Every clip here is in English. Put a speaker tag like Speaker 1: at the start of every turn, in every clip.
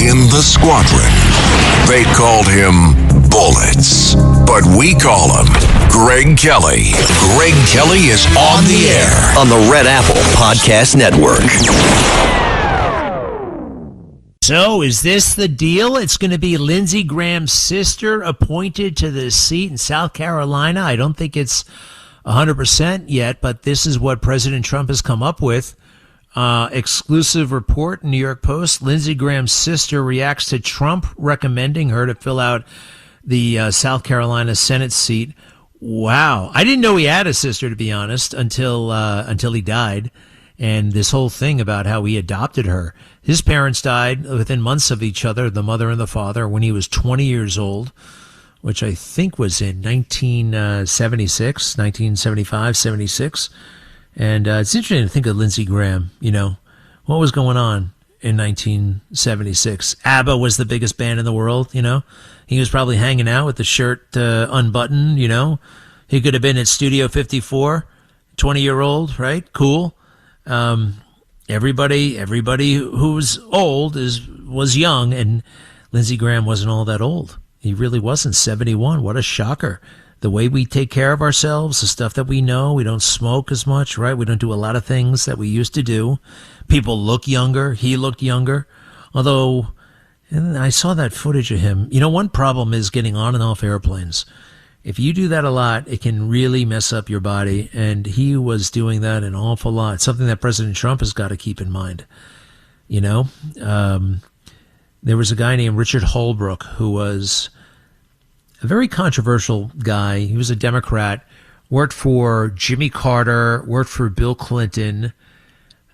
Speaker 1: in the squadron. They called him Bullets, but we call him Greg Kelly. Greg Kelly is on the air
Speaker 2: on the Red Apple Podcast Network.
Speaker 3: So is this the deal? It's going to be Lindsey Graham's sister appointed to the seat in South Carolina. I don't think it's 100% yet, but this is what President Trump has come up with. Exclusive report in New York Post. Lindsey Graham's sister reacts to Trump recommending her to fill out the South Carolina Senate seat. Wow. I didn't know he had a sister, to be honest, until he died. And this whole thing about how he adopted her. His parents died within months of each other, the mother and the father, when he was 20 years old, which I think was in 1975, 76. And it's interesting to think of Lindsey Graham, you know, what was going on in 1976. ABBA was the biggest band in the world, you know. He was probably hanging out with the shirt unbuttoned, you know. He could have been at Studio 54, 20-year-old, right? Cool. Everybody who's old was young, and Lindsey Graham wasn't all that old. He really wasn't. 71. What a shocker. The way we take care of ourselves, the stuff that we know, we don't smoke as much, right? We don't do a lot of things that we used to do. People look younger. He looked younger. Although, and I saw that footage of him. You know, one problem is getting on and off airplanes. If you do that a lot, it can really mess up your body. And he was doing that an awful lot. Something that President Trump has got to keep in mind. You know, there was a guy named Richard Holbrooke who was a very controversial guy. He was a Democrat, worked for Jimmy Carter, worked for Bill Clinton,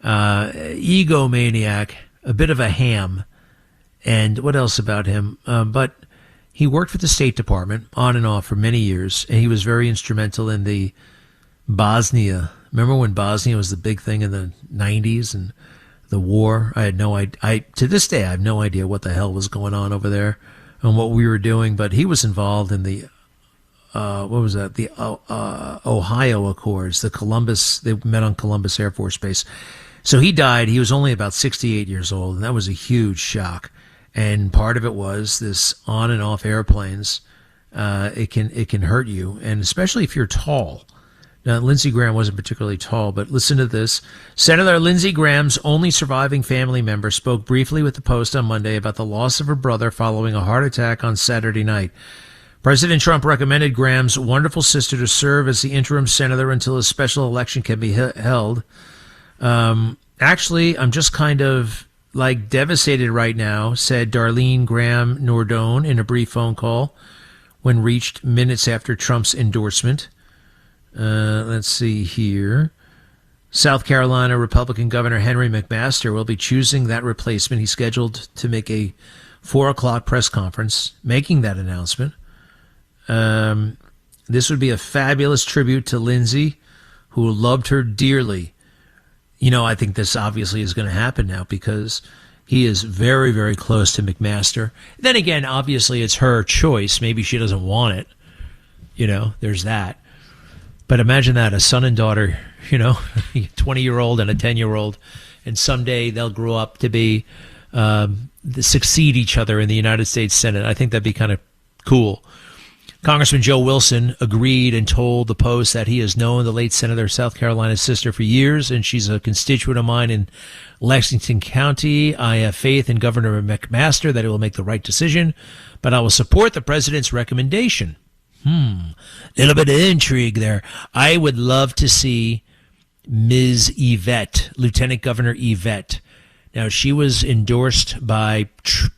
Speaker 3: egomaniac, a bit of a ham. And what else about him? But he worked for the State Department on and off for many years, and he was very instrumental in the Bosnia. Remember when Bosnia was the big thing in the 90s and the war? I had no idea. To this day, I have no idea what the hell was going on over there and what we were doing, but he was involved in the, what was that? The Ohio Accords, the Columbus, they met on Columbus Air Force Base. So he died. He was only about 68 years old, and that was a huge shock. And part of it was this on and off airplanes. It can hurt you, and especially if you're tall. Now, Lindsey Graham wasn't particularly tall, but listen to this. Senator Lindsey Graham's only surviving family member spoke briefly with the Post on Monday about the loss of her brother following a heart attack on Saturday night. President Trump recommended Graham's wonderful sister to serve as the interim senator until a special election can be held. Actually, I'm just kind of like devastated right now, said Darlene Graham Nordone in a brief phone call when reached minutes after Trump's endorsement. Let's see here. South Carolina Republican Governor Henry McMaster will be choosing that replacement. He's scheduled to make a 4 o'clock press conference making that announcement. This would be a fabulous tribute to Lindsey, who loved her dearly. You know, I think this obviously is going to happen now because he is very, very close to McMaster. Then again, obviously it's her choice. Maybe she doesn't want it. You know, there's that. But imagine that, a son and daughter, you know, 20-year-old and a 10-year-old, and someday they'll grow up to be, succeed each other in the United States Senate. I think that'd be kind of cool. Congressman Joe Wilson agreed and told the Post that he has known the late Senator South Carolina's sister for years, and she's a constituent of mine in Lexington County. I have faith in Governor McMaster that he will make the right decision, but I will support the president's recommendation. Little bit of intrigue there. I would love to see Ms. Yvette, Lieutenant Governor Yvette. Now, she was endorsed by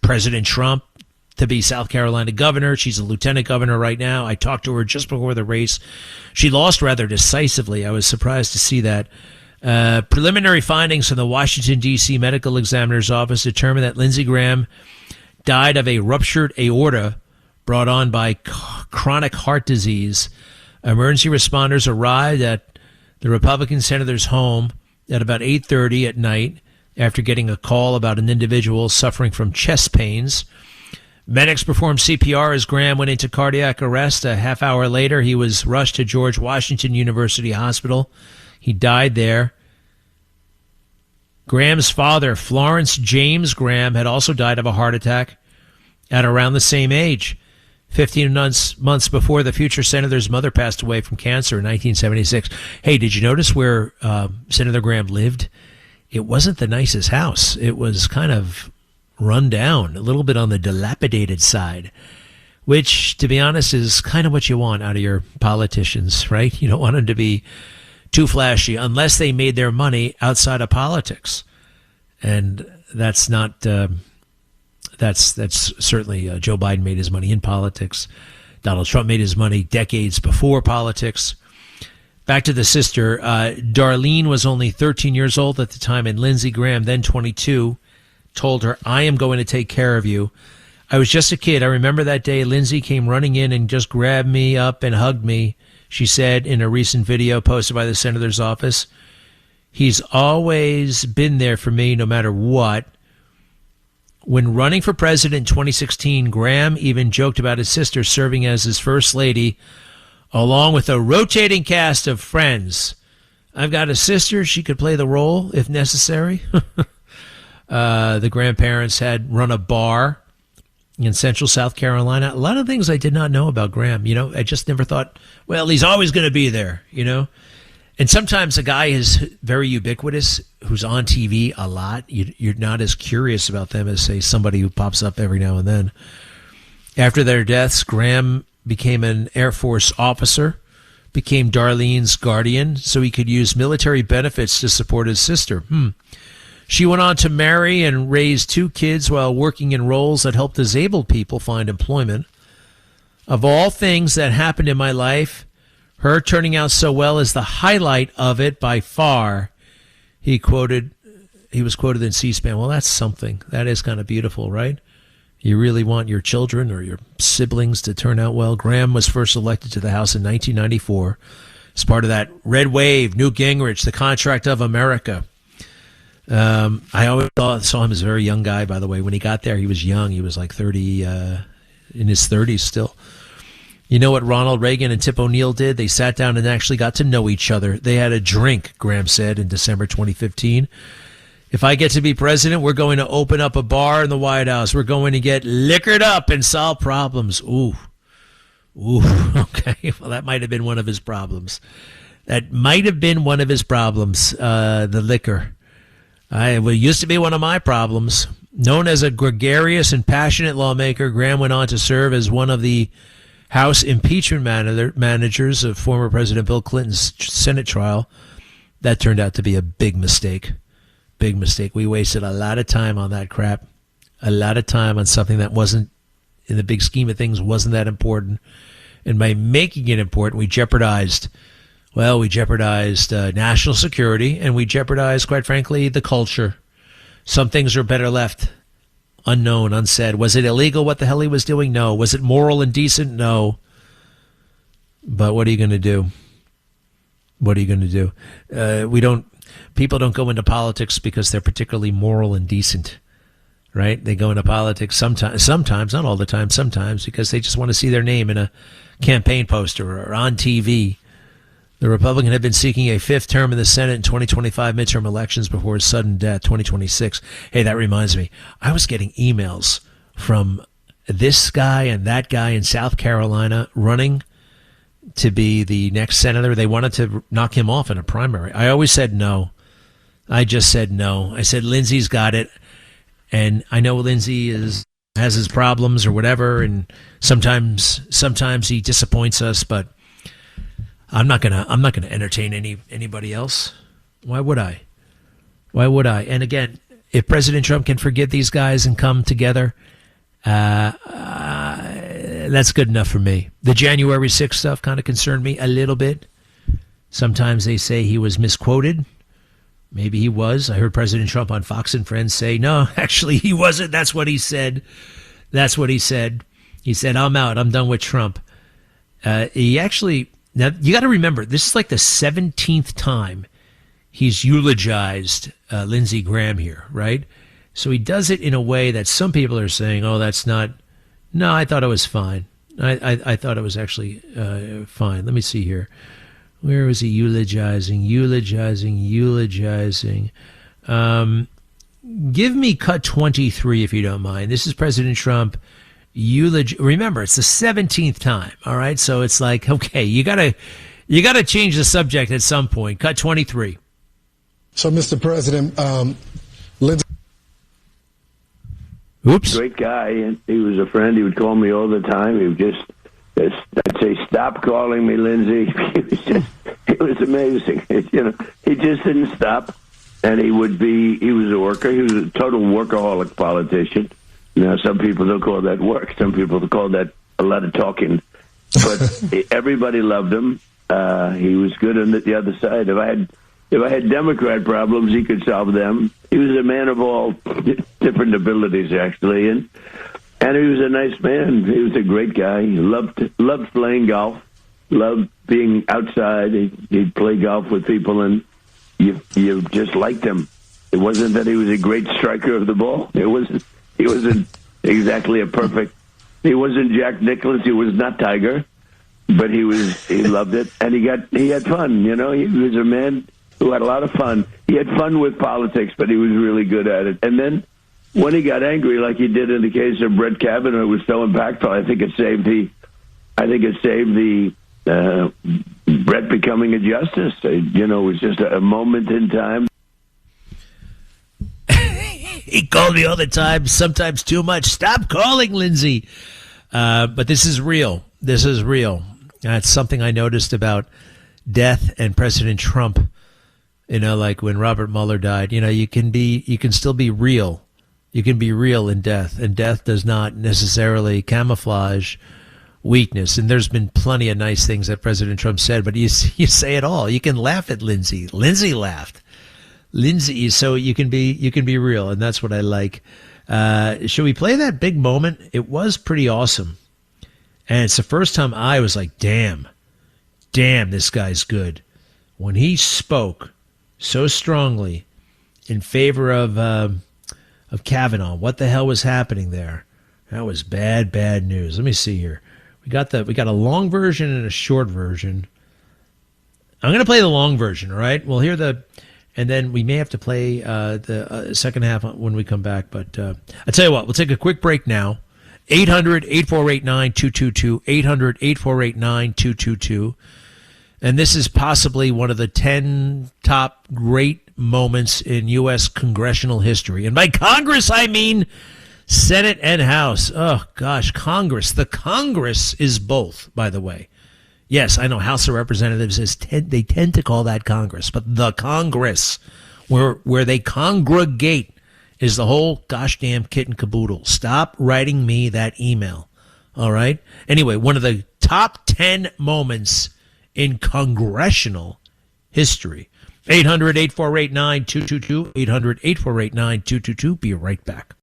Speaker 3: President Trump to be South Carolina governor. She's a lieutenant governor right now. I talked to her just before the race. She lost rather decisively. I was surprised to see that. Preliminary findings from the Washington, D.C. Medical Examiner's Office determined that Lindsey Graham died of a ruptured aorta brought on by chronic heart disease. Emergency responders arrived at the Republican senator's home at about 8:30 at night after getting a call about an individual suffering from chest pains. Medics performed CPR as Graham went into cardiac arrest. A half hour later, he was rushed to George Washington University Hospital. He died there. Graham's father, Florence James Graham, had also died of a heart attack at around the same age, 15 months before the future senator's mother passed away from cancer in 1976. Hey, did you notice where Senator Graham lived? It wasn't the nicest house. It was kind of run down, a little bit on the dilapidated side, which, to be honest, is kind of what you want out of your politicians, right? You don't want them to be too flashy unless they made their money outside of politics. And that's not, that's certainly Joe Biden made his money in politics. Donald Trump made his money decades before politics. Back to the sister. Darlene was only 13 years old at the time, and Lindsey Graham, then 22, told her, "I am going to take care of you. I was just a kid. I remember that day Lindsey came running in and just grabbed me up and hugged me," she said in a recent video posted by the senator's office. "He's always been there for me no matter what." When running for president in 2016, Graham even joked about his sister serving as his first lady, along with a rotating cast of friends. "I've got a sister. She could play the role if necessary." The grandparents had run a bar in Central South Carolina. A lot of things I did not know about Graham. You know, I just never thought, well, he's always going to be there, you know. And sometimes a guy is very ubiquitous, who's on TV a lot. You're not as curious about them as, say, somebody who pops up every now and then. After their deaths, Graham became an Air Force officer, became Darlene's guardian, so he could use military benefits to support his sister. She went on to marry and raise 2 kids while working in roles that helped disabled people find employment. "Of all things that happened in my life, her turning out so well is the highlight of it by far," he was quoted in C-SPAN. Well, that's something. That is kind of beautiful, right? You really want your children or your siblings to turn out well. Graham was first elected to the House in 1994 as part of that red wave, Newt Gingrich, the contract of America. I always saw him as a very young guy, by the way. When he got there, he was young. He was like 30, in his 30s still. You know what Ronald Reagan and Tip O'Neill did? They sat down and actually got to know each other. They had a drink, Graham said in December 2015. "If I get to be president, we're going to open up a bar in the White House. We're going to get liquored up and solve problems." Ooh, okay. Well, that might have been one of his problems. The liquor. It used to be one of my problems. Known as a gregarious and passionate lawmaker, Graham went on to serve as one of the House impeachment managers of former President Bill Clinton's Senate trial. That turned out to be a big mistake. Big mistake. We wasted a lot of time on that crap. A lot of time on something that wasn't, in the big scheme of things, wasn't that important. And by making it important, we jeopardized national security, and we jeopardized, quite frankly, the culture. Some things are better left unknown, unsaid. Was it illegal what the hell he was doing? No. Was it moral and decent? No. But what are you going to do? What are you going to do? People don't go into politics because they're particularly moral and decent, right? They go into politics sometimes, not all the time, sometimes because they just want to see their name in a campaign poster or on TV. The Republican had been seeking a 5th term in the Senate in 2025 midterm elections before his sudden death, 2026. Hey, that reminds me. I was getting emails from this guy and that guy in South Carolina running to be the next senator. They wanted to knock him off in a primary. I always said no. I just said no. I said, Lindsey's got it. And I know Lindsey has his problems or whatever, and sometimes he disappoints us, but I'm not gonna entertain anybody else. Why would I? And again, if President Trump can forgive these guys and come together, that's good enough for me. The January 6th stuff kind of concerned me a little bit. Sometimes they say he was misquoted. Maybe he was. I heard President Trump on Fox and Friends say, no, actually he wasn't. That's what he said. He said, I'm out. I'm done with Trump. Now, you got to remember, this is like the 17th time he's eulogized Lindsey Graham here, right? So he does it in a way that some people are saying, oh, that's not. No, I thought it was fine. I thought it was actually fine. Let me see here. Where was he eulogizing? Give me cut 23 if you don't mind. This is President Trump. Remember, it's the 17th time. All right, so it's like, okay, you gotta change the subject at some point. Cut 23.
Speaker 4: So, Mr. President, Lindsey.
Speaker 3: Oops.
Speaker 5: Great guy, and he was a friend. He would call me all the time. He would I'd say, "Stop calling me, Lindsey." It was amazing. He just didn't stop, and he was a worker. He was a total workaholic politician. Now, some people don't call that work. Some people call that a lot of talking. But everybody loved him. He was good on the other side. If I had Democrat problems, he could solve them. He was a man of all different abilities, actually, and he was a nice man. He was a great guy. He loved playing golf, loved being outside. He'd play golf with people, and you just liked him. It wasn't that he was a great striker of the ball. He wasn't exactly a perfect. He wasn't Jack Nicklaus. He was not Tiger, but he loved it, and he had fun. He was a man who had a lot of fun. He had fun with politics, but he was really good at it. And then when he got angry, like he did in the case of Brett Kavanaugh, it was so impactful. I think it saved the Brett becoming a justice. It was just a moment in time.
Speaker 3: He called me all the time, sometimes too much. Stop calling, Lindsey. But this is real. This is real. That's something I noticed about death and President Trump. Like when Robert Mueller died, you can still be real. You can be real in death, and death does not necessarily camouflage weakness. And there's been plenty of nice things that President Trump said, but you say it all. You can laugh at Lindsey. Lindsey laughed. Lindsey, so you can be real, and that's what I like. Should we play that big moment? It was pretty awesome, and it's the first time I was like, damn, this guy's good. When he spoke so strongly in favor of Kavanaugh, what the hell was happening there? That was bad news. Let me see here. We got a long version and a short version. I'm going to play the long version, all right? We'll hear and then we may have to play the second half when we come back. But I'll tell you what, we'll take a quick break now. 800-848-9222, 800-848-9222. And this is possibly one of the 10 top great moments in U.S. congressional history. And by Congress, I mean Senate and House. Oh, gosh, Congress. The Congress is both, by the way. Yes, I know House of Representatives they tend to call that Congress. But the Congress, where they congregate, is the whole gosh damn kit and caboodle. Stop writing me that email. All right? Anyway, one of the top 10 moments in congressional history. 800-848-9222, 800-848-9222. Be right back.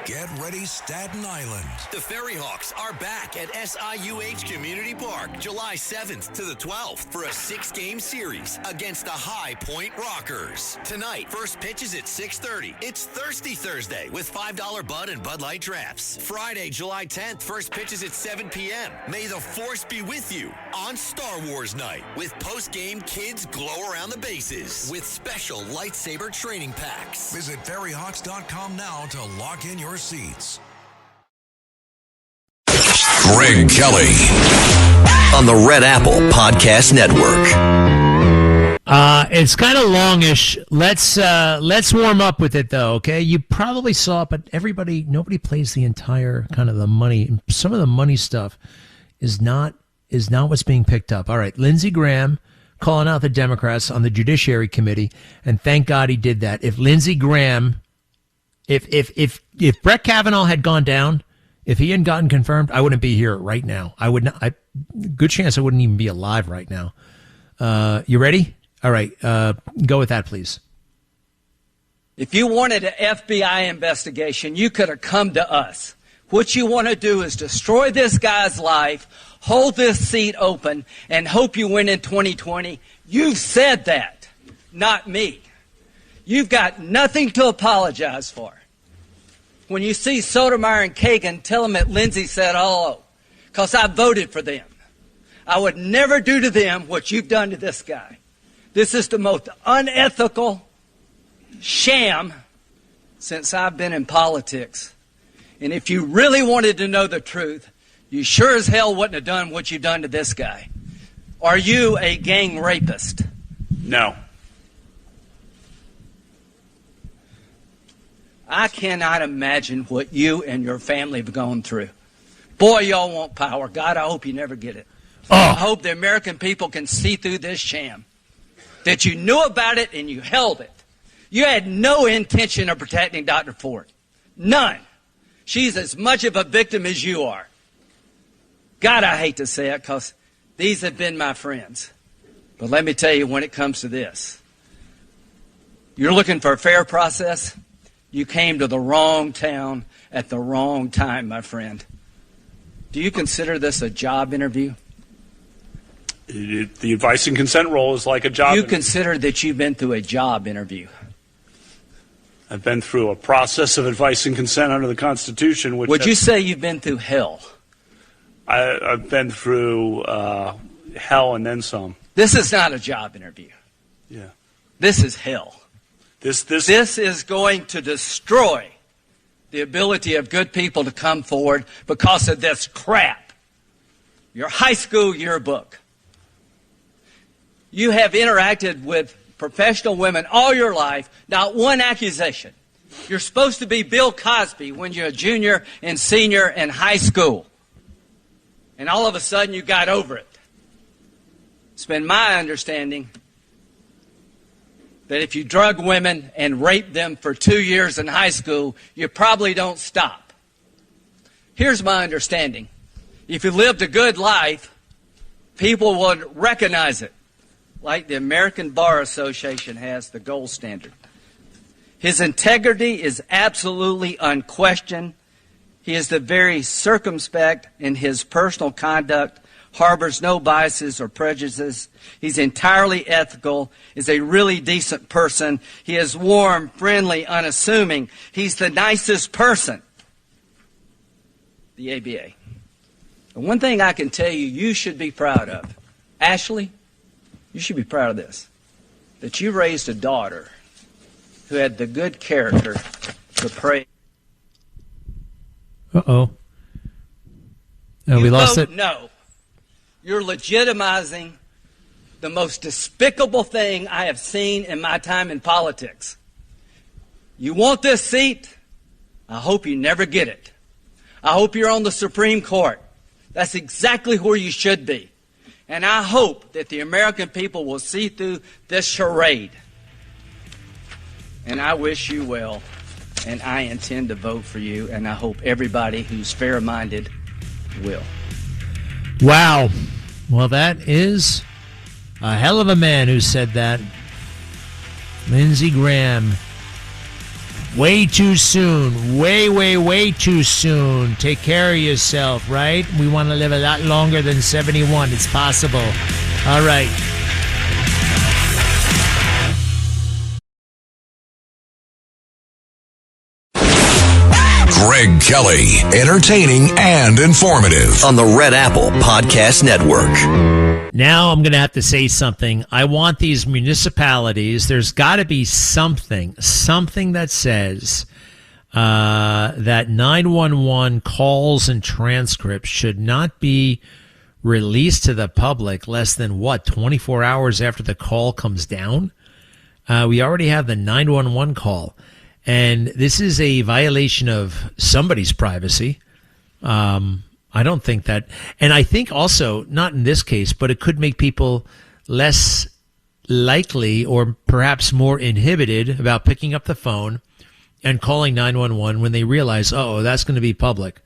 Speaker 1: Get ready, Staten Island.
Speaker 2: The Ferry Hawks are back at SIUH Community Park July 7th to the 12th for a 6-game series against the High Point Rockers. Tonight, first pitch is at 6:30. It's Thirsty Thursday with $5 Bud and Bud Light Drafts. Friday, July 10th, first pitch is at 7 p.m. May the Force be with you on Star Wars Night with post-game kids glow around the bases with special lightsaber training packs.
Speaker 1: Visit ferryhawks.com now to lock in your seats. Greg Kelly
Speaker 2: On the Red Apple Podcast Network.
Speaker 3: It's kind of longish. Let's warm up with it though, okay? You probably saw it, but nobody plays the entire kind of the money. Some of the money stuff is not what's being picked up. All right, Lindsey Graham calling out the Democrats on the Judiciary Committee, and thank God he did that. If Lindsey Graham, if Brett Kavanaugh had gone down, if he hadn't gotten confirmed, I wouldn't be here right now. I would not. Good chance I wouldn't even be alive right now. You ready? All right, go with that, please.
Speaker 6: If you wanted an FBI investigation, you could have come to us. What you want to do is destroy this guy's life, hold this seat open, and hope you win in 2020. You've said that, not me. You've got nothing to apologize for. When you see Sotomayor and Kagan, tell them that Lindsey said hello, because I voted for them. I would never do to them what you've done to this guy. This is the most unethical sham since I've been in politics. And if you really wanted to know the truth, you sure as hell wouldn't have done what you've done to this guy. Are you a gang rapist?
Speaker 7: No.
Speaker 6: I cannot imagine what you and your family have gone through. Boy, y'all want power. God, I hope you never get it. I hope the American people can see through this sham. That you knew about it and you held it. You had no intention of protecting Dr. Ford. None. She's as much of a victim as you are. God, I hate to say it because these have been my friends. But let me tell you, when it comes to this, you're looking for a fair process. You came to the wrong town at the wrong time, my friend. Do you consider this a job interview?
Speaker 7: The advice and consent role is like a job interview.
Speaker 6: Consider that you've been through a job interview.
Speaker 7: I've been through a process of advice and consent under the Constitution. Which
Speaker 6: Would you say you've been through hell?
Speaker 7: I've been through hell and then some.
Speaker 6: This is not a job interview.
Speaker 7: Yeah.
Speaker 6: This is hell.
Speaker 7: This
Speaker 6: is going to destroy the ability of good people to come forward because of this crap. Your high school yearbook. You have interacted with professional women all your life, not one accusation. You're supposed to be Bill Cosby when you're a junior and senior in high school. And all of a sudden you got over it. It's been my understanding that if you drug women and rape them for 2 years in high school, you probably don't stop. Here's my understanding. If you lived a good life, people would recognize it, like the American Bar Association has the gold standard. His integrity is absolutely unquestioned. He is the very circumspect in his personal conduct, harbors no biases or prejudices. He's entirely ethical, is a really decent person. He is warm, friendly, unassuming. He's the nicest person. The ABA. And one thing I can tell you, you should be proud of. Ashley, you should be proud of this. That you raised a daughter who had the good character to pray.
Speaker 3: Uh-oh. We lost it?
Speaker 6: No. You're legitimizing the most despicable thing I have seen in my time in politics. You want this seat? I hope you never get it. I hope you're on the Supreme Court. That's exactly where you should be. And I hope that the American people will see through this charade. And I wish you well. And I intend to vote for you. And I hope everybody who's fair-minded will.
Speaker 3: Wow. Well, that is a hell of a man who said that. Lindsey Graham. Way too soon. Way too soon. Take care of yourself, right? We want to live a lot longer than 71. It's possible. All right.
Speaker 1: Greg Kelly, entertaining and informative
Speaker 2: On the Red Apple Podcast Network.
Speaker 3: Now I'm going to have to say something. I want these municipalities, there's got to be something that says that 911 calls and transcripts should not be released to the public less than, 24 hours after the call comes down? We already have the 911 call. And this is a violation of somebody's privacy. I don't think that, and I think also, not in this case, but it could make people less likely or perhaps more inhibited about picking up the phone and calling 911 when they realize, that's going to be public.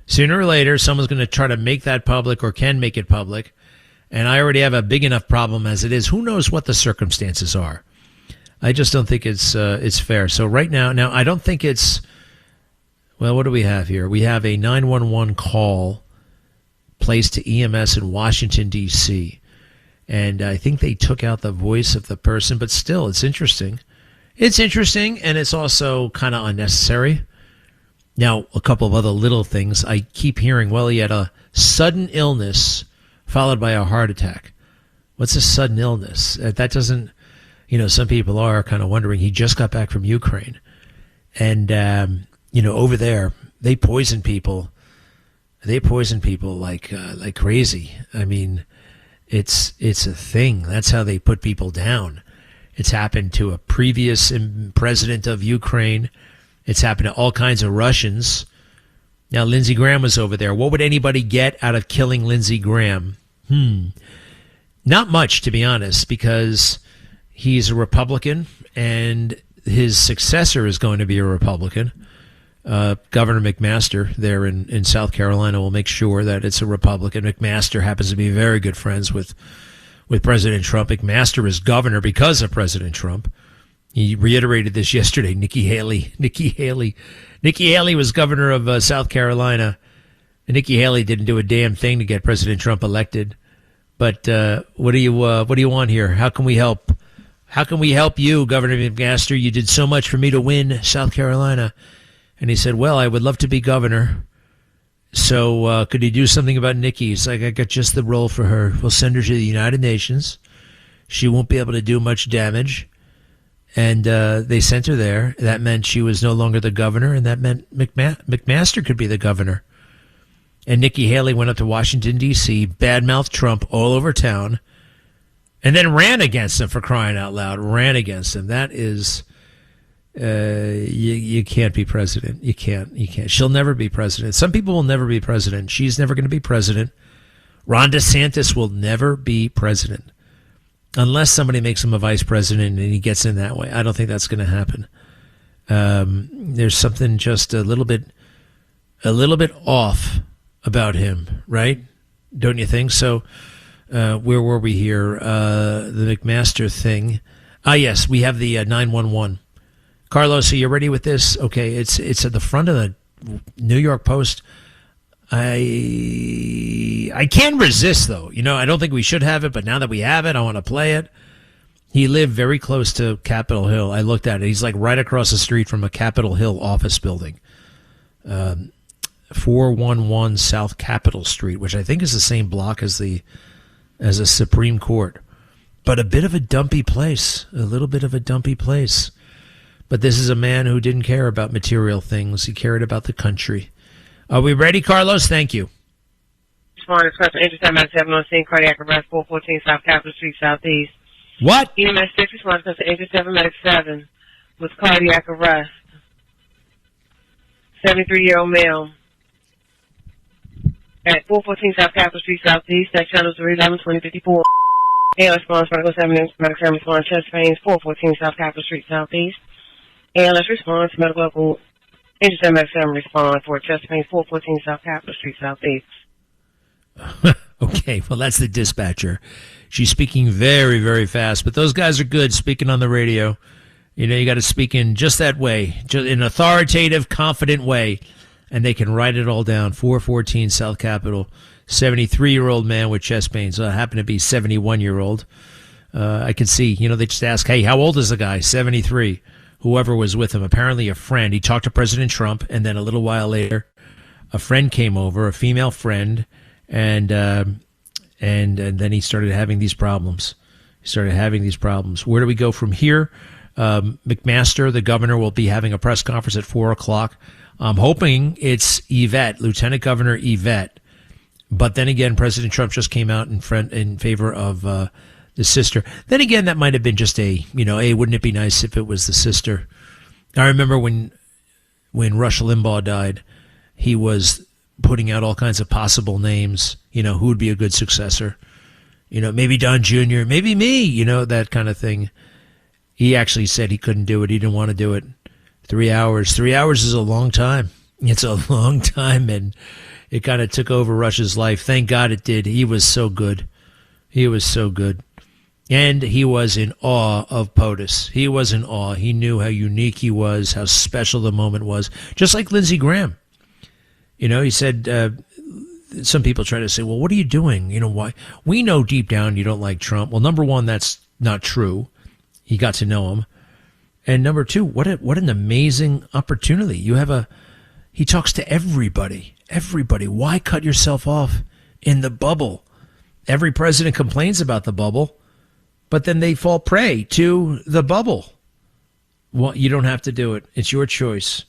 Speaker 3: Sooner or later, someone's going to try to make that public or can make it public. And I already have a big enough problem as it is. Who knows what the circumstances are? I just don't think it's fair. So right now I don't think it's, well, what do we have here? We have a 911 call placed to EMS in Washington, D.C. And I think they took out the voice of the person, but still, it's interesting. It's interesting, and it's also kind of unnecessary. Now, a couple of other little things. I keep hearing, he had a sudden illness followed by a heart attack. What's a sudden illness? That doesn't, some people are kind of wondering. He just got back from Ukraine. And, over there, they poison people. They poison people like crazy. I mean, it's a thing. That's how they put people down. It's happened to a previous president of Ukraine. It's happened to all kinds of Russians. Now, Lindsey Graham was over there. What would anybody get out of killing Lindsey Graham? Not much, to be honest, because he's a Republican and his successor is going to be a Republican. Governor McMaster there in South Carolina will make sure that it's a Republican. McMaster happens to be very good friends with President Trump. McMaster is governor because of President Trump. He reiterated this yesterday. Nikki Haley was governor of South Carolina. And Nikki Haley didn't do a damn thing to get President Trump elected. But what do you want here? How can we help? How can we help you, Governor McMaster? You did so much for me to win South Carolina. And he said, well, I would love to be governor. So could you do something about Nikki? He's like, I got just the role for her. We'll send her to the United Nations. She won't be able to do much damage. And they sent her there. That meant she was no longer the governor, and that meant McMaster could be the governor. And Nikki Haley went up to Washington, D.C., badmouthed Trump all over town, and then ran against him, for crying out loud. Ran against him. That is... you can't be president. You can't. She'll never be president. Some people will never be president. She's never going to be president. Ron DeSantis will never be president unless somebody makes him a vice president and he gets in that way. I don't think that's going to happen. There's something just a little bit off about him, right? Don't you think? So, where were we here? The McMaster thing. Yes, we have the 911. Carlos, are you ready with this? Okay, it's at the front of the New York Post. I can't resist, though. I don't think we should have it, but now that we have it, I want to play it. He lived very close to Capitol Hill. I looked at it. He's like right across the street from a Capitol Hill office building. 411 South Capitol Street, which I think is the same block as a Supreme Court. But a bit of a dumpy place, a little bit of a dumpy place. But this is a man who didn't care about material things. He cared about the country. Are we ready, Carlos? Thank you.
Speaker 8: Responding to intercept at 7 on scene, cardiac arrest, 414 South Capitol Street, Southeast.
Speaker 3: What?
Speaker 8: EMS 6 response to intercept medic 7 with cardiac arrest. 73-year-old male. At 414 South Capitol Street, Southeast, that channel 311-2054. ALS response, medical 7, medical 7 response, chest pains, 414 South Capitol Street, Southeast. ALS response, medical intercept medical 7 response for chest pains, 414 South Capitol Street, Southeast.
Speaker 3: Okay, well, that's the dispatcher. She's speaking very, very fast, but those guys are good speaking on the radio. You got to speak in just that way, just in an authoritative, confident way, and they can write it all down. 414 South Capitol, 73-year-old man with chest pains. Happened to be 71-year-old. I can see, they just ask, hey, how old is the guy? 73. Whoever was with him, apparently a friend. He talked to President Trump, and then a little while later, a friend came over, a female friend, and then he started having these problems. Where do we go from here? McMaster, the governor, will be having a press conference at 4 o'clock. I'm hoping it's Yvette, Lieutenant Governor Yvette. But then again, President Trump just came out in favor of the sister. Then again, that might have been just wouldn't it be nice if it was the sister? I remember when Rush Limbaugh died, he was putting out all kinds of possible names, who would be a good successor. Maybe Don Jr., maybe me, that kind of thing. He actually said he couldn't do it. He didn't want to do it. 3 hours. 3 hours is a long time. It's a long time, and it kind of took over Rush's life. Thank God it did. He was so good. And he was in awe of POTUS. He was in awe. He knew how unique he was, how special the moment was. Just like Lindsey Graham. He said, some people try to say, well, what are you doing? Why? We know deep down you don't like Trump. Well, number one, that's not true. He got to know him. And number two, what an amazing opportunity. He talks to everybody. Everybody. Why cut yourself off in the bubble? Every president complains about the bubble, but then they fall prey to the bubble. Well, you don't have to do it. It's your choice.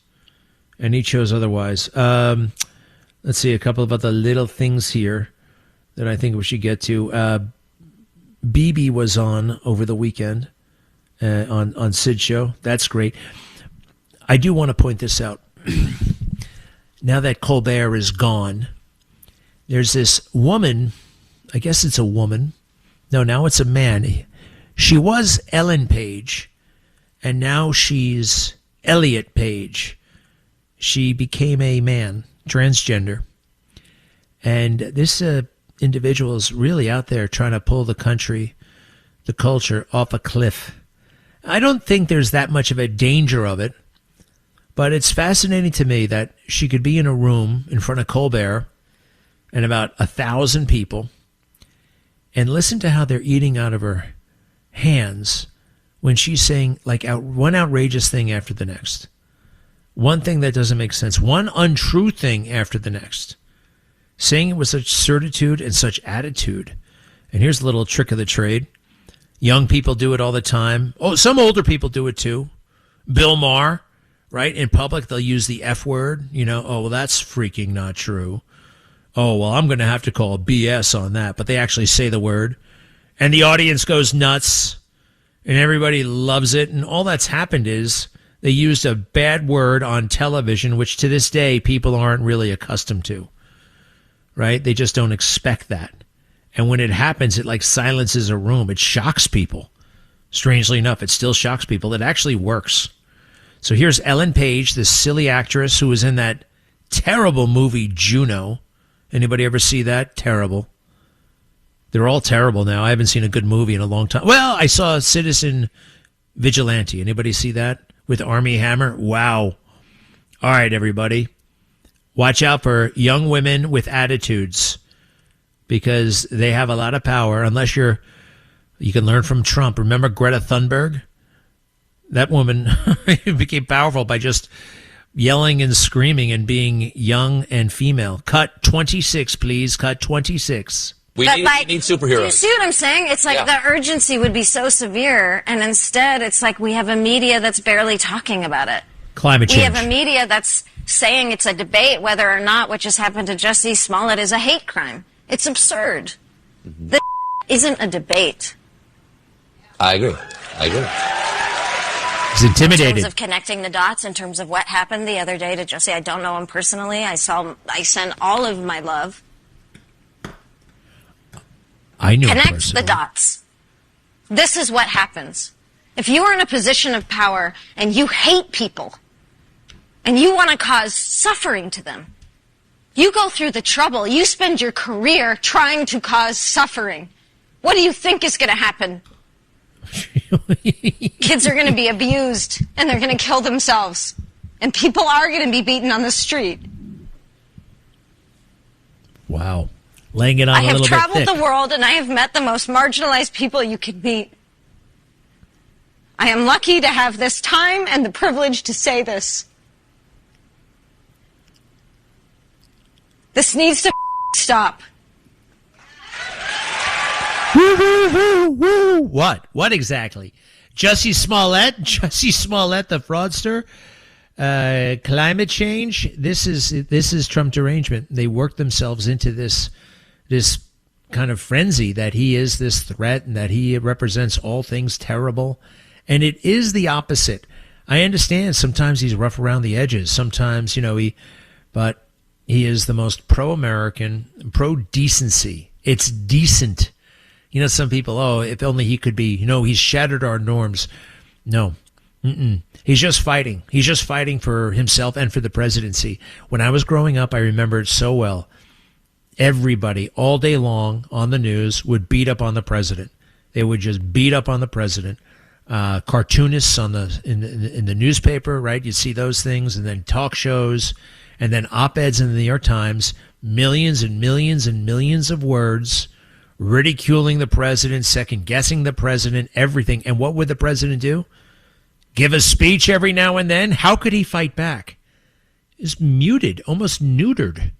Speaker 3: And he chose otherwise. Let's see, a couple of other little things here that I think we should get to. BB was on over the weekend on Sid's show. That's great. I do want to point this out. Now that Colbert is gone, there's this woman, I guess it's a woman. No, now it's a man. She was Ellen Page, and now she's Elliot Page. She became a man, transgender. And this individual is really out there trying to pull the country, the culture, off a cliff. I don't think there's that much of a danger of it, but it's fascinating to me that she could be in a room in front of Colbert and about 1,000 people and listen to how they're eating out of her hands when she's saying like one outrageous thing after the next. One thing that doesn't make sense. One untrue thing after the next. Saying it with such certitude and such attitude. And here's a little trick of the trade. Young people do it all the time. Oh, some older people do it too. Bill Maher, right? In public, they'll use the F word. You know, oh, well, that's freaking not true. Oh, well, I'm going to have to call BS on that. But they actually say the word. And the audience goes nuts. And everybody loves it. And all that's happened is they used a bad word on television, which to this day people aren't really accustomed to, right? They just don't expect that. And when it happens, it like silences a room. It shocks people. Strangely enough, it still shocks people. It actually works. So here's Ellen Page, this silly actress who was in that terrible movie Juno. Anybody ever see that? Terrible. They're all terrible now. I haven't seen a good movie in a long time. Well, I saw Citizen Vigilante. Anybody see that? With Armie Hammer? Wow. All right, everybody. Watch out for young women with attitudes because they have a lot of power. Unless you can learn from Trump. Remember Greta Thunberg? That woman became powerful by just yelling and screaming and being young and female. Cut 26, please. Cut 26.
Speaker 9: We need superheroes.
Speaker 10: Do you see what I'm saying? It's like the urgency would be so severe, and instead it's like we have a media that's barely talking about it.
Speaker 3: Climate change.
Speaker 10: We have a media that's saying it's a debate whether or not what just happened to Jussie Smollett is a hate crime. It's absurd. Mm-hmm. This isn't a debate.
Speaker 9: I agree.
Speaker 3: He's intimidated.
Speaker 10: In terms of connecting the dots, in terms of what happened the other day to Jussie, I don't know him personally. I sent all of my love.
Speaker 3: I knew
Speaker 10: Connect the dots. This is what happens. If you are in a position of power and you hate people and you want to cause suffering to them, you go through the trouble. You spend your career trying to cause suffering. What do you think is going to happen? Kids are going to be abused and they're going to kill themselves. And people are going to be beaten on the street.
Speaker 3: Wow. Laying it on a little bit thick.
Speaker 10: I have traveled the world and I have met the most marginalized people you could meet. I am lucky to have this time and the privilege to say this. This needs to stop.
Speaker 3: What? What exactly? Jussie Smollett? Jussie Smollett, the fraudster? Climate change? This is Trump derangement. They work themselves into this kind of frenzy that he is this threat and that he represents all things terrible. And it is the opposite. I understand sometimes he's rough around the edges. Sometimes, but he is the most pro-American, pro-decency. It's decent. Some people, if only he could be, he's shattered our norms. No. He's just fighting. He's just fighting for himself and for the presidency. When I was growing up, I remember it so well. Everybody all day long on the news would beat up on the president. They would just beat up on the president. Cartoonists in the newspaper, right? You'd see those things, and then talk shows, and then op-eds in the New York Times, millions and millions and millions of words ridiculing the president, second-guessing the president, everything. And what would the president do? Give a speech every now and then? How could he fight back? He's muted, almost neutered.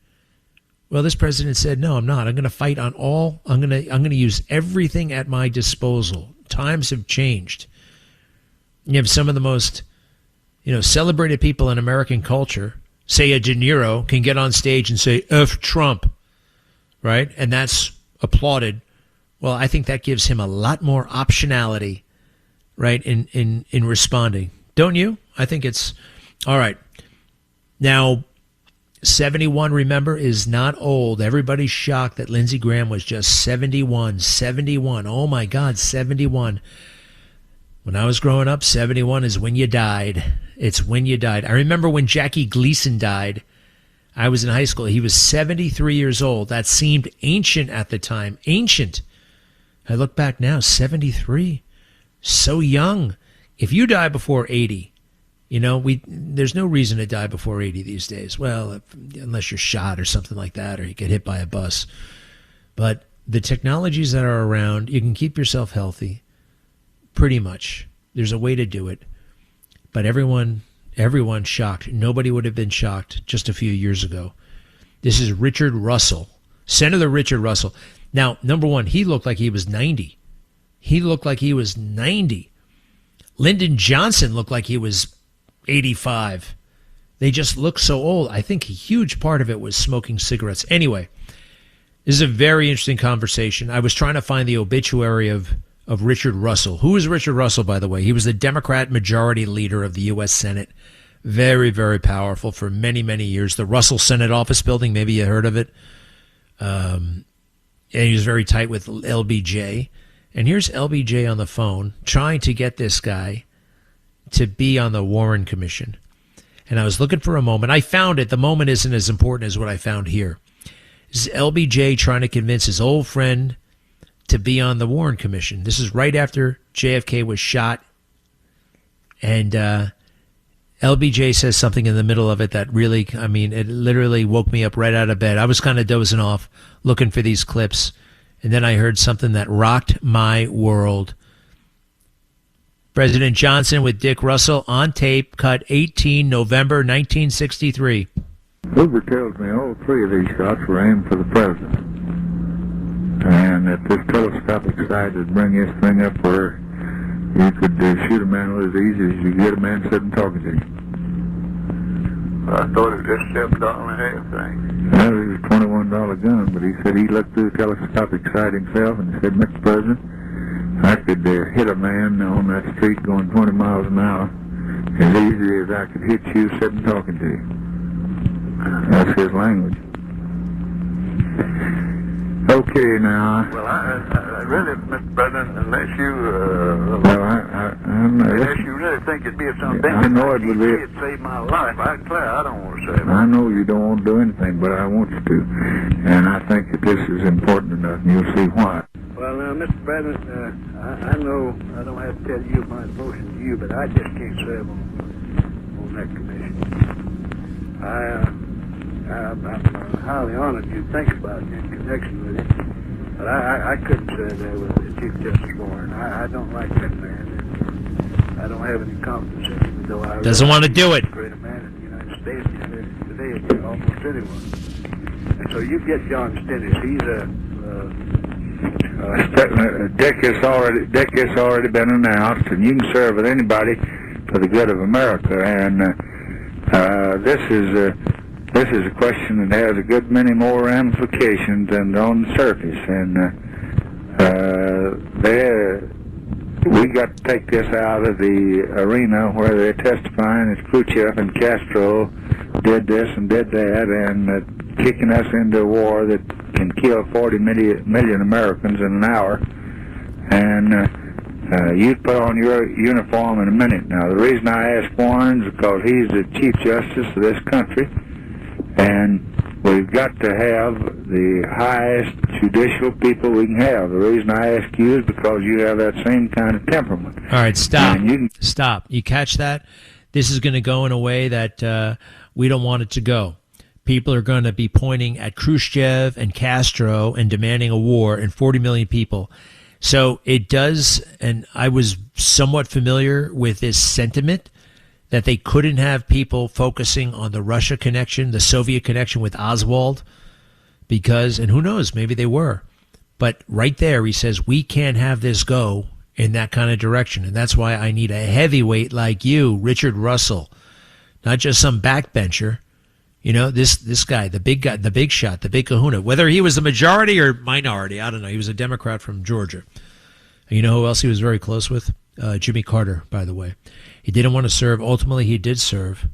Speaker 3: Well, this president said, no, I'm not. I'm going to fight on all. I'm going to use everything at my disposal. Times have changed. You have some of the most, celebrated people in American culture. Say a De Niro can get on stage and say, F Trump, right? And that's applauded. Well, I think that gives him a lot more optionality, right, in responding. Don't you? I think it's all right. Now, 71, remember, is not old. Everybody's shocked that Lindsey Graham was just 71. 71. Oh, my God, 71. When I was growing up, 71 is when you died. It's when you died. I remember when Jackie Gleason died. I was in high school. He was 73 years old. That seemed ancient at the time. Ancient. I look back now, 73. So young. If you die before 80, there's no reason to die before 80 these days. Well, unless you're shot or something like that, or you get hit by a bus. But the technologies that are around, you can keep yourself healthy. Pretty much. There's a way to do it. But everyone's shocked. Nobody would have been shocked just a few years ago. This is Richard Russell, Senator Richard Russell. Now, number one, he looked like he was 90. He looked like he was 90. Lyndon Johnson looked like he was 85. They just look so old. I think a huge part of it was smoking cigarettes. Anyway, this is a very interesting conversation. I was trying to find the obituary of Richard Russell. Who is Richard Russell, by the way? He was the Democrat majority leader of the U.S. Senate. Very, very powerful for many, many years. The Russell Senate Office Building, maybe you heard of it. And he was very tight with LBJ. And here's LBJ on the phone trying to get this guy to be on the Warren Commission. And I was looking for a moment. I found it. The moment isn't as important as what I found here. This is LBJ trying to convince his old friend to be on the Warren Commission. This is right after JFK was shot. And LBJ says something in the middle of it that really, it literally woke me up right out of bed. I was kind of dozing off looking for these clips. And then I heard something that rocked my world. President Johnson with Dick Russell on tape, cut 18, November 1963.
Speaker 11: Hoover tells me all three of these shots were aimed for the president. And that this telescopic sight would bring this thing up where you could shoot a man as easy as you get a man sitting talking to you. I thought it was just $7 thing. Well, it was a $21 gun, but he said he looked through the telescopic sight himself and said, Mr. President, I could hit a man on that street going 20 miles an hour as easy as I could hit you sitting talking to you. That's his language. Okay, now. Well, I really, Mr. President, unless you, unless you really think it'd be something, I know it would be. It'd save my life. I don't want to say that. I know you don't want to do anything, but I want you to, and I think that this is important enough, and you'll see why. Well, now, Mr. President, I know I don't have to tell you my devotion to you, but I just can't serve on that commission. I'm highly honored you think about it in connection with it, but I couldn't serve there with Chief Justice Warren. I don't like that man, and I don't have any confidence in him, though I
Speaker 3: doesn't want to do it.
Speaker 11: Great man in the United States today than almost anyone. And so you get John Stennis. He's Dick has already been announced, and you can serve with anybody for the good of America. And this is a question that has a good many more ramifications than on the surface. And we got to take this out of the arena where they're testifying as Khrushchev and Castro did this and did that, and kicking us into a war that can kill 40 million Americans in an hour. And you'd put on your uniform in a minute. Now, the reason I ask Warren is because he's the Chief Justice of this country, and we've got to have the highest judicial people we can have. The reason I ask you is because you have that same kind of temperament.
Speaker 3: All right, stop. Stop. You catch that? This is going to go in a way that we don't want it to go. People are going to be pointing at Khrushchev and Castro and demanding a war, and 40 million people. So it does, and I was somewhat familiar with this sentiment that they couldn't have people focusing on the Russia connection, the Soviet connection with Oswald, because, and who knows, maybe they were. But right there, he says, we can't have this go in that kind of direction. And that's why I need a heavyweight like you, Richard Russell, not just some backbencher. You know, this guy, the big shot, the big kahuna, whether he was the majority or minority, I don't know. He was a Democrat from Georgia. And you know who else he was very close with? Jimmy Carter, by the way. He didn't want to serve. Ultimately, he did serve.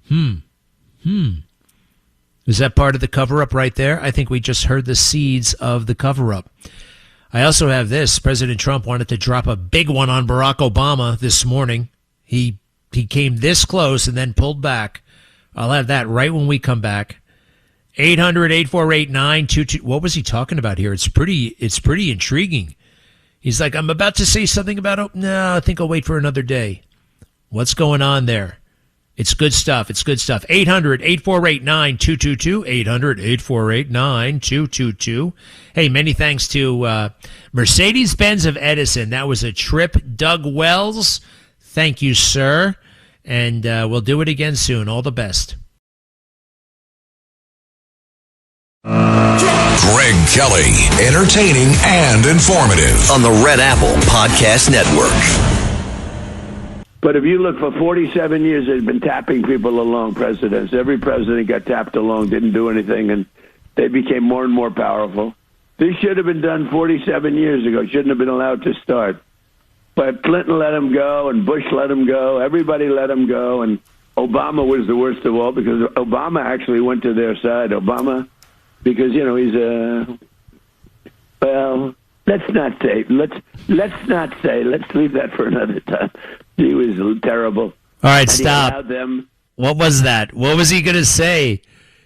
Speaker 3: Is that part of the cover-up right there? I think we just heard the seeds of the cover-up. I also have this. President Trump wanted to drop a big one on Barack Obama this morning. He came this close and then pulled back. I'll have that right when we come back. 800-848-9222. What was he talking about here? It's pretty intriguing. He's like, I'm about to say something about it. No, I think I'll wait for another day. What's going on there? It's good stuff. 800-848-9222. 800-848-9222. Hey, many thanks to Mercedes-Benz of Edison. That was a trip. Doug Wells, thank you, sir. And we'll do it again soon. All the best.
Speaker 1: Greg Kelly, entertaining and informative
Speaker 2: on the Red Apple Podcast Network.
Speaker 5: But if you look, for 47 years, they've been tapping people along, presidents. Every president got tapped along, didn't do anything, and they became more and more powerful. This should have been done 47 years ago. Shouldn't have been allowed to start. But Clinton let him go, and Bush let him go. Everybody let him go, and Obama was the worst of all because Obama actually went to their side. Obama, because, you know, he's a... Well, let's not say. Let's leave that for another time. He was terrible.
Speaker 3: All right,
Speaker 5: and
Speaker 3: stop. What was that? What was he going to say?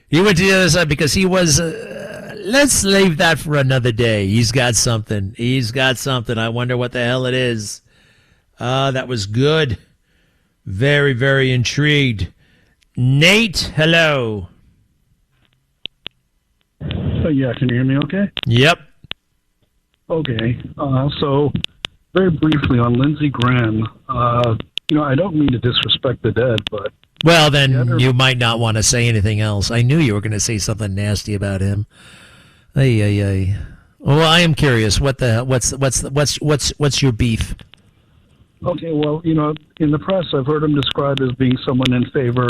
Speaker 3: He went to the other side because he was... let's leave that for another day. He's got something. I wonder what the hell it is. That was good. Very, very intrigued. Nate, hello.
Speaker 12: Yeah, can you hear me okay?
Speaker 3: Yep.
Speaker 12: Okay. So, very briefly on Lindsey Graham, I don't mean to disrespect the dead, but...
Speaker 3: Well, then you might not want to say anything else. I knew you were going to say something nasty about him. Ay. Well, I am curious. What's your beef?
Speaker 12: Okay, well, in the press, I've heard him described as being someone in favor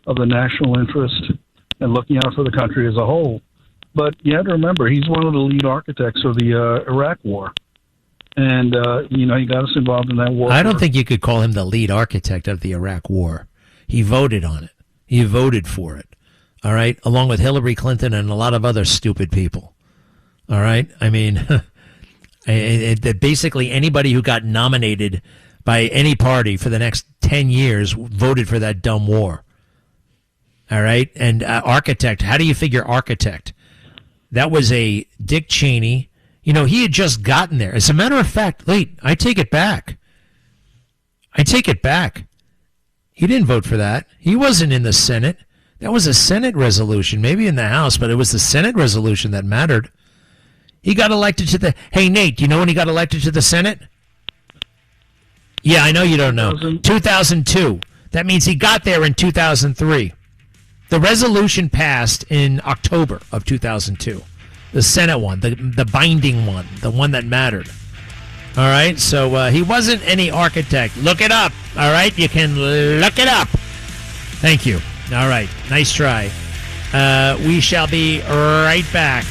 Speaker 12: of the national interest and looking out for the country as a whole. But you have to remember, he's one of the lead architects of the Iraq War. And, he got us involved in that war.
Speaker 3: I don't think you could call him the lead architect of the Iraq War. He voted on it. He voted for it. All right? Along with Hillary Clinton and a lot of other stupid people. All right? I mean, basically anybody who got nominated by any party for the next 10 years voted for that dumb war. All right? And architect, how do you figure architect? That was a Dick Cheney. He had just gotten there. As a matter of fact, I take it back. He didn't vote for that. He wasn't in the Senate. That was a Senate resolution, maybe in the House, but it was the Senate resolution that mattered. He got elected to the... Hey, Nate, do you know when he got elected to the Senate? Yeah, I know you don't know. 2002. That means he got there in 2003. The resolution passed in October of 2002. The Senate one, the binding one, the one that mattered. All right, so he wasn't any architect. Look it up, all right? You can look it up. Thank you. All right, nice try. We shall be right back.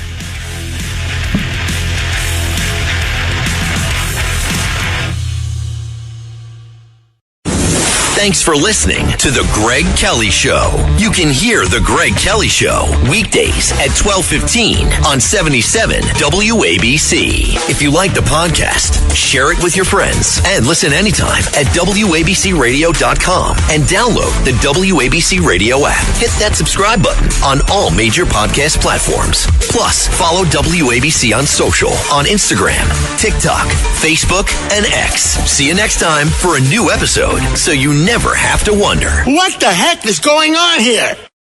Speaker 2: Thanks for listening to The Greg Kelly Show. You can hear The Greg Kelly Show weekdays at 12:15 on 77 WABC. If you like the podcast, share it with your friends and listen anytime at WABCRadio.com and download the WABC Radio app. Hit that subscribe button on all major podcast platforms. Plus, follow WABC on social on Instagram, TikTok, Facebook, and X. See you next time for a new episode so you never have to wonder.
Speaker 13: What the heck is going on here?